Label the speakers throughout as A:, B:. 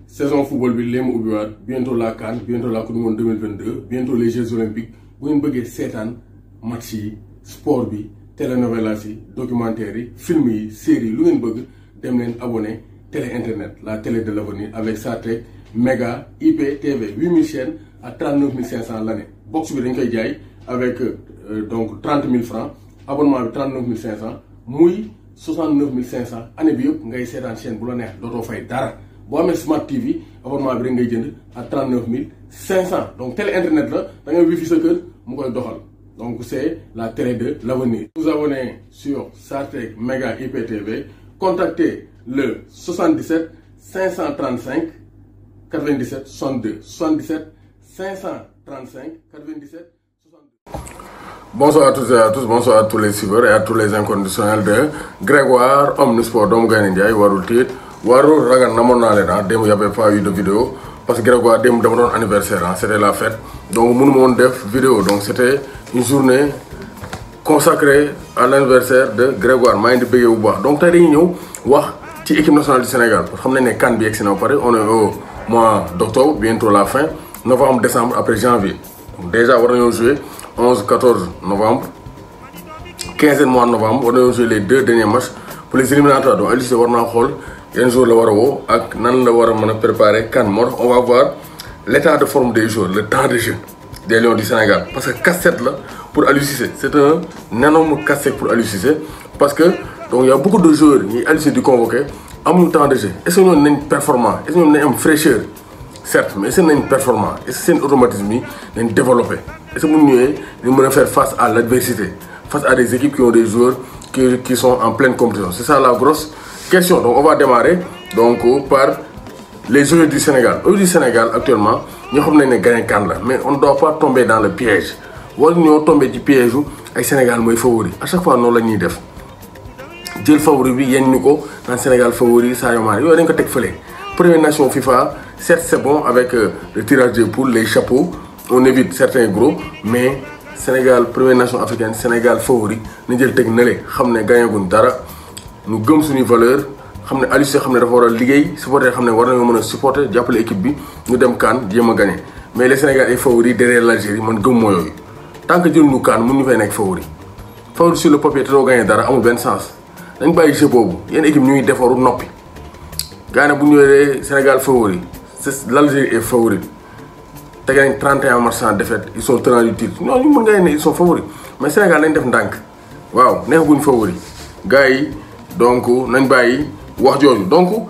A: saison football bi léemu ubbiwaat bientôt la CAN bientôt la Coupe du Monde 2022 bientôt les Jeux olympiques bu ngeen bëggee seetaan match yi sport bi télénovelas yi documentaires yi film yi séries lu ngeen bëgg dem leen abonné télé internet la télé de l'avenir avec Sartec Méga IPTV 8000 chaînes à 39 500 l'année box bi dañ koy jaay avec donc 30 000 francs abonnement bi 39 500 muy 69 500 année bi yëpp ngay seetaan chaîne bu la neex dootoo fay dara boo amee Smart TV abonnement bi rek ngay jënd à 39 500 donc télé internet la da ngay wifi sa kër mu koy doxal donc c'est la télé de l'avenir. Vous abonnez sur Sartec Méga IPTV contactez le 77 535 97 62 77 535 97 62. Bonsoir à toutes et à tous, bonsoir à tous les suiveurs et à tous les inconditionnels de Grégoire Omnisport doomu Gaynde Ndiaye warul tiit warul ragal namoon naa leen démb y avait pas eu de vidéo parce que Grégoire démb dama doon anniversaire c'était la fête donc mënu ma woon def vidéo donc c'était une journée consacrée à l'anniversaire de Grégoire maa ngi di bëggee bu baax donc tey dañuy ñëw wax ci équipe nationale du Sénégal parce que xam nañ ne CAN bi yegg si na ba pare on est au mois d'octobre bientôt la fin novembre décembre après janvier donc déjà war nañoo jouer 11 14 novembre 15 mois de novembre war nañoo jouer les 2 derniers matchs pour les éliminatoires donc Aliou Cissé war naa xool yan jour la war a woo ak nan la war a mën a préparer CAN moo tax on va voir l'état de forme des joueurs le temps de jeu des Lions du Sénégal parce que casse-tête là pour Aliou Cissé c'est un énorme casse-tête pour Aliou Cissé parce que donc il y a beaucoup de joueurs yi Aliou Cissé di convoqué amuñu temps de jeu est-ce que ñooñu nañ performant est-ce que ñooñu nañ am fraîcheur certes mais est-ce que nañ performant est-ce que seen automatisme yi nañ développé est-ce que bu ñu ñëwee ñu mën a faire face à l'adversité face à des équipes qui ont des joueurs qui sont en pleine compétition c'est ça la grosse question donc on va démarrer donc par les joueurs du Sénégal au du Sénégal actuellement ñoo xam nañ ne gagné CAN la mais on ne doit pas tomber dans le piège war ñoo tomber ci piège u ay Sénégal mooy favori à chaque fois noonu la ñuy def jël favori bi yenn ñu ko naan Sénégal favori Sadio Mané yooyu dañ ko teg fële première nation FIFA certes c'est bon avec le tirage des poules les chapeaux on évite certains gros mais Sénégal première nation africaine Sénégal favori na jël teg na le xam ne gagné guñ dara ñu gëm suñuy valeur xam ne Aliou Cissé xam ne dafa war a liggéey supporter xam ne war nañoo mën a supporter jàppale équipe bi ñu dem CAN jéem a gagné mais le Sénégal est favori derrière l'Algérie man gëm moo yooyu tant que jël ñu CAN mun ñu fay nekk favori sur le papier te doo gagné dara amul benn sens dañ bàyyi jeu boobu yenn équipe ñu ngi defaru noppi gars yi nag bu ñu ñëwee Sénégal favori c'est l'Algérie est favori te nañ 31 matchs sans défaite ils sont tenants du titre non ñu mën nga ne ils sont favoris mais Sénégal nañ def ndànk waaw neexaguñ favori gars yi donc nañ bàyyi wax jooju donc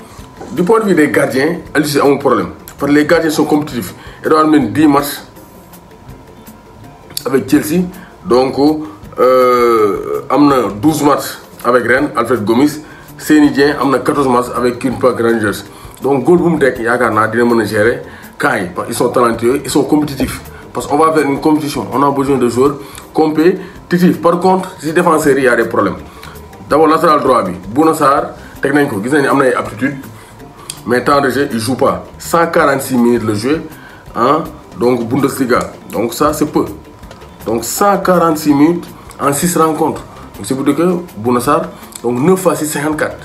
A: du point de vue des gardiens Aliou Cissé amul problème parce que les gardiens sont compétitifs Edouard Mendy 10 matchs avec Chelsea donc am na 12 matchs avec Rennes Alfred Gomis Seny Dieng am na 14 matchs avec Queen's Park Rangers donc góol bu mu teg yaakaar naa dina mën a gérer camp yi parce qu'ils sont talentueux ils sont compétitifs parce qu'on va vers une compétition on a besoin de joueurs compétitifs par contre si défenseurs yi y a des problèmes d'abord latéral droit bi Bouna Sarr teg nañ ko gis nañ ni am na ay aptitude mais temps de jeu il joue pas 146 minutes le jeu donc Bundesliga donc ça c'est peu donc 146 minutes en 6 rencontres donc c'est pour dire que Bouna Sarr donc 9 fois 6 54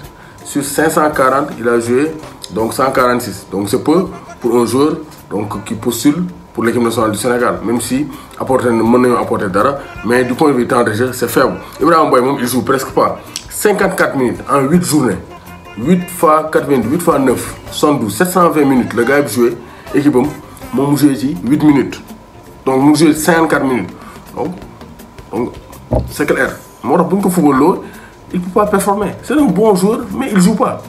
A: sur 540 il a joué donc 146 donc c'est peu pour un joueur donc qui postule pour l'équipe nationale du Sénégal même si apporter mën nañoo apporter dara mais du point de vue temps de jeu c'est faible Ibrahima Mbaye moom il joue presque pas 54 minutes en 8 journées 8 fois 88 8 fois 9 72 720 minutes le gars bi joué équipe am moom mu joué ci 8 minutes donc mu joué 54 minutes donc c'est clair moo tax bu ñu ko footballoo il peut pas performer c'est un bon joueur mais il joue pas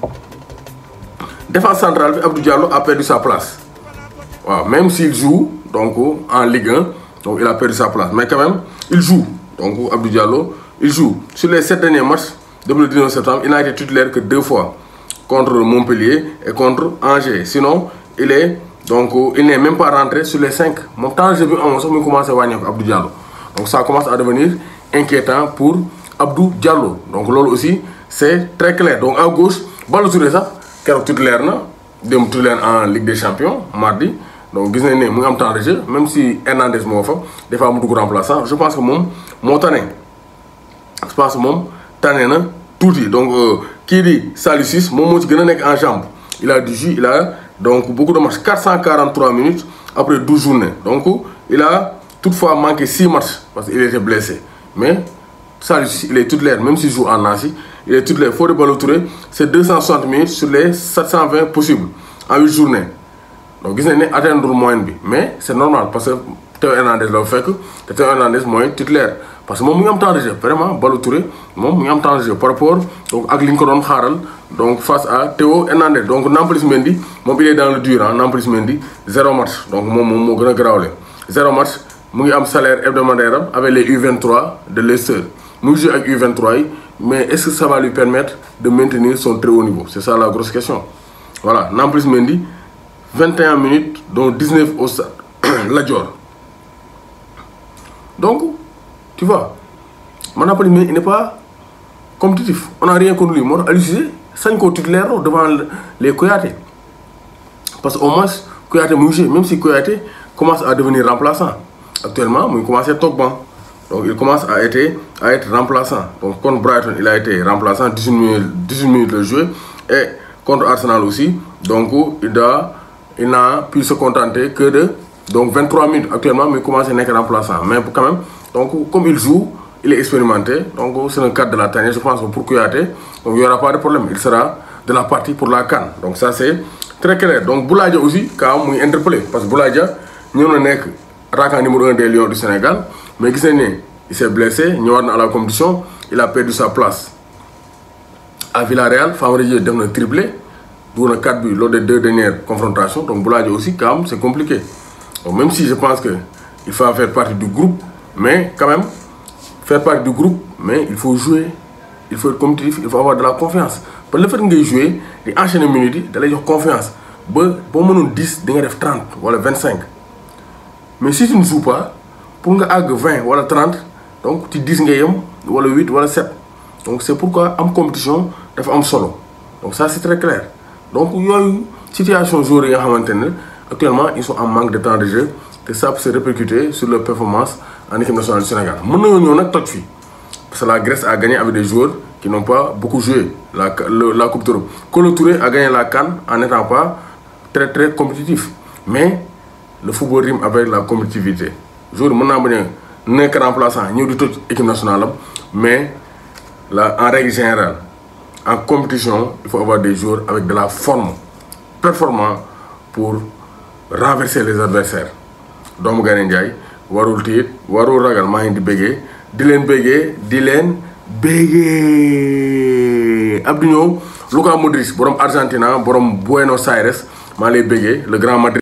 A: défense centrale bi Abdou Diallo a perdu sa place waaw même s'il joue donc en Ligue 1 donc il a perdu sa place mais quand même il joue donc Abdou Diallo il joue sur les 7 derniers matchs depuis le 19 septembre il n'a été titulaire que 2 fois contre Montpellier et contre Angers sinon il est donc il n'est même pas rentré sur les 5 moom temps de jeu bi amoon sax mu commencé wàññeeku Abdou Diallo donc ça commence à devenir inquiétant pour Abdou Diallo donc loolu aussi c'est très clair donc à gauche Ballo Touré sax keroog titulaire na dem titulaire en Ligue des Champions mardi donc gis nañ ne mu ngi am temps de jeu même si Hernandez moo fa des fois mu dugg remplaçant je pense que moom moo tane je pense que moom tane na tuuti donc kii di Saliou Ciss moom moo ci gën a nekk en jambe il a du jus il a donc beaucoup de matchs, 443 minutes après 12 journées. Donc il a toutefois manqué 6 matchs parce qu'il était blessé. Mais ça, il est titulaire, même s'il joue en Nancy, il est titulaire. Fodé Ballo-Touré, c'est 260 minutes sur les 720 possibles en 8 journées. Donc vous avez atteindre moyenne, mais c'est normal parce que Théo Hernandez l'a fait que Théo Hernandez est titulaire. Parce que moi, je suis en temps de jeu. Vraiment, Ballo-Touré, moi, je suis en temps de jeu. Par rapport donc, à Lincoln Haral, donc face à Théo Hernandez. Donc, Nampalys Mendy, moi, il est dans le dur. Hein, Nampalys Mendy, 0 match. Donc, moi, je suis grave. 0 match. Moi, j'ai un salaire hebdomadaire avec les U23 de Leicester. Moi, je joue avec U23, mais est-ce que ça va lui permettre de maintenir son très haut niveau? C'est ça la grosse question. Voilà, Nampalys Mendy, 21 minutes, donc 19 au stade. La Dior. Donc, tu vois, Nampalys Mendy n'est pas compétitif. On n'a rien contre lui. Moi, Aliou 5 titulaires devant les Kouyaté. Parce qu'au moins, Kouyaté mouille, même si Kouyaté commence à devenir remplaçant. Actuellement, il commence à être top banc. Donc, il commence à être remplaçant. Donc, contre Brighton, il a été remplaçant, 18 minutes de jeu. Et contre Arsenal aussi. Donc, il n'a pu se contenter que de 23 minutes actuellement, mais il commence à être remplaçant. Mais quand même, donc, comme il joue, il est expérimenté. Donc, c'est le cadre de la tannée. Je pense que pour Kouyaté, donc, il n'y aura pas de problème. Il sera de la partie pour la CAN. Donc, ça, c'est très clair. Donc, Boulaye aussi, quand même, il est interpellé. Parce que Boulaye, nous sommes attaquant numéro 1 des Lions du Sénégal. Mais il s'est blessé, il est à la compétition, il a perdu sa place. À Villarreal, Famara donne un triplé, d'où le 4 buts lors des 2 dernières confrontations. Donc Boulaye aussi, quand même, c'est compliqué. Donc, même si je pense qu'il faut faire partie du groupe, mais quand même, faire partie du groupe, mais il faut jouer, il faut être compétitif, il faut avoir de la confiance. Parce que le fait de jouer, d'enchaîner minutes, d'aller avoir confiance. Bon, 10, il y a 30 ou 25. Mais si tu ne joues pas, pour nga ag 20 ou 30, donc tu 10 ou 8 ou 7. Donc c'est pourquoi en compétition, il faut solo. Donc ça c'est très clair. Donc il y a une situation joueurs actuellement ils sont en manque de temps de jeu et ça peut se répercuter sur leur performance en équipe nationale du Sénégal. Parce que la Grèce a gagné avec des joueurs qui n'ont pas beaucoup joué la Coupe d'Europe. Kolo Touré a gagné la CAN en n'étant pas très compétitif. Mais le football rime avec la compétitivité. Joueur n'est que remplaçant, nous de toute équipe nationale, mais là, en règle générale, en compétition, il faut avoir des joueurs avec de la forme performant pour renverser les adversaires. Donc, Gane Ndiaye, warul tiit, warul ragal, maa ngi di béggee, di leen béggee. Abdou Luka Modric, borom Argentina, borom Buenos Aires, maa lay béggee, le grand Madrid.